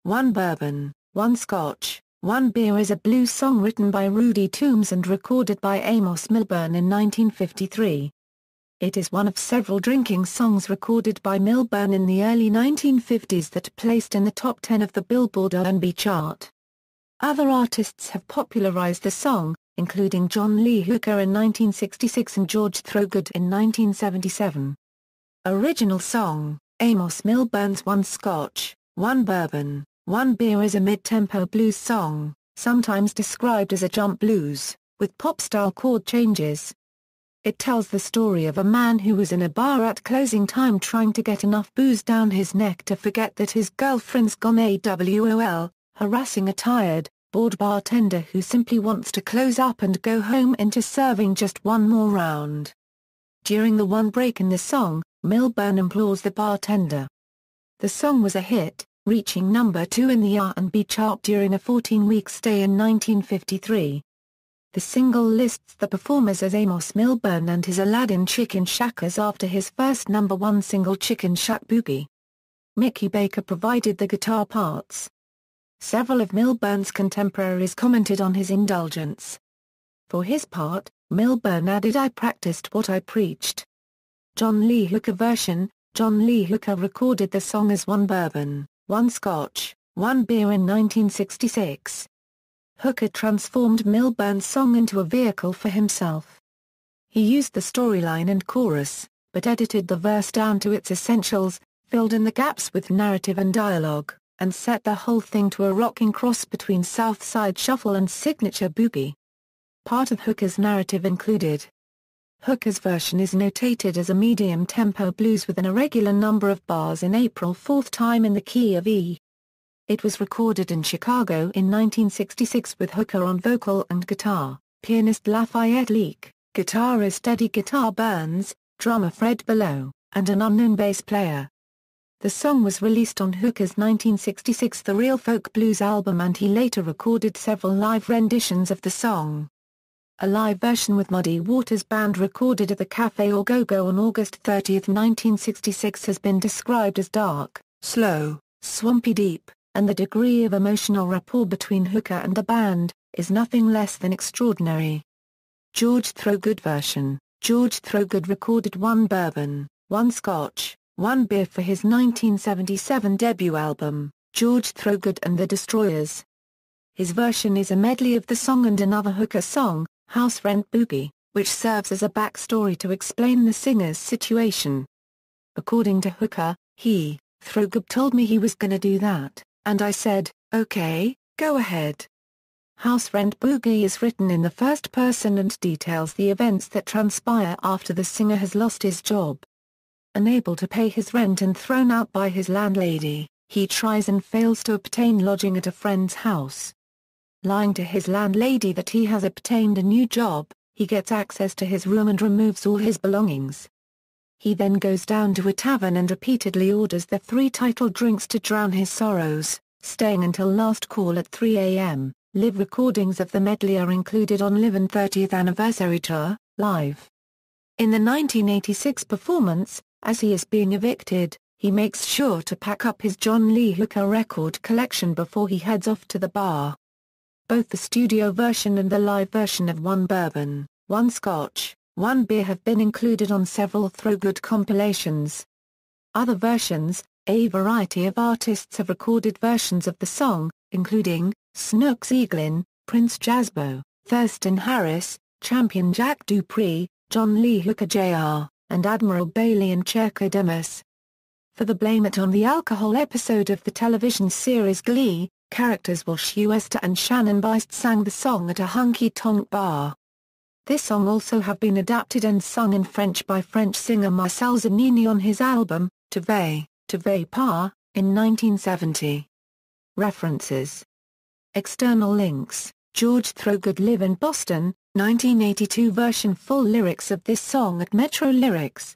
One Bourbon, One Scotch, One Beer is a blues song written by Rudy Toombs and recorded by Amos Milburn in 1953. It is one of several drinking songs recorded by Milburn in the early 1950s that placed in the top 10 of the Billboard R&B chart. Other artists have popularized the song, including John Lee Hooker in 1966 and George Thorogood in 1977. Original song: Amos Milburn's One Scotch, One Bourbon, One Beer is a mid-tempo blues song, sometimes described as a jump blues, with pop-style chord changes. It tells the story of a man who was in a bar at closing time trying to get enough booze down his neck to forget that his girlfriend's gone AWOL, harassing a tired, bored bartender who simply wants to close up and go home into serving just one more round. During the one break in the song, Milburn implores the bartender. The song was a hit, reaching number 2 in the R&B chart during a 14-week stay in 1953. The single lists the performers as Amos Milburn and his Aladdin Chicken Shackers after his first number 1 single Chicken Shack Boogie. Mickey Baker provided the guitar parts. Several of Milburn's contemporaries commented on his indulgence. For his part, Milburn added, "I practiced what I preached." John Lee Hooker version: John Lee Hooker recorded the song as One Bourbon, One Scotch, One Beer in 1966. Hooker transformed Milburn's song into a vehicle for himself. He used the storyline and chorus, but edited the verse down to its essentials, filled in the gaps with narrative and dialogue, and set the whole thing to a rocking cross between South Side Shuffle and signature boogie. Part of Hooker's narrative included: Hooker's version is notated as a medium-tempo blues with an irregular number of bars in April 4th time in the key of E. It was recorded in Chicago in 1966 with Hooker on vocal and guitar, pianist Lafayette Leake, guitarist Eddie Guitar Burns, drummer Fred Below, and an unknown bass player. The song was released on Hooker's 1966 The Real Folk Blues album, and he later recorded several live renditions of the song. A live version with Muddy Waters Band recorded at the Café Au Go-Go on August 30, 1966 has been described as dark, slow, swampy deep, and the degree of emotional rapport between Hooker and the band is nothing less than extraordinary. George Thorogood version: George Thorogood recorded One Bourbon, One Scotch, One Beer for his 1977 debut album, George Thorogood and the Destroyers. His version is a medley of the song and another Hooker song, House Rent Boogie, which serves as a backstory to explain the singer's situation. According to Hooker, Thorogood told me he was gonna do that, and I said, "Okay, go ahead." House Rent Boogie is written in the first person and details the events that transpire after the singer has lost his job. Unable to pay his rent and thrown out by his landlady, he tries and fails to obtain lodging at a friend's house. Lying to his landlady that he has obtained a new job, he gets access to his room and removes all his belongings. He then goes down to a tavern and repeatedly orders the 3 titled drinks to drown his sorrows, staying until last call at 3 a.m. Live recordings of the medley are included on Live 30th Anniversary Tour, Live. In the 1986 performance, as he is being evicted, he makes sure to pack up his John Lee Hooker record collection before he heads off to the bar. Both the studio version and the live version of One Bourbon, One Scotch, One Beer have been included on several Thorogood compilations. Other versions: a variety of artists have recorded versions of the song, including Snooks Eaglin, Prince Jazzbo, Thurston Harris, Champion Jack Dupree, John Lee Hooker Jr., and Admiral Bailey and Cherka Demus. For the Blame It on the Alcohol episode of the television series Glee, characters Walsh Uester and Shannon Beist sang the song at a honky-tonk bar. This song also have been adapted and sung in French by French singer Marcel Zanini on his album, Tu Veux Pas, in 1970. References. External links: George Thorogood Live in Boston, 1982 version. Full lyrics of this song at Metro Lyrics.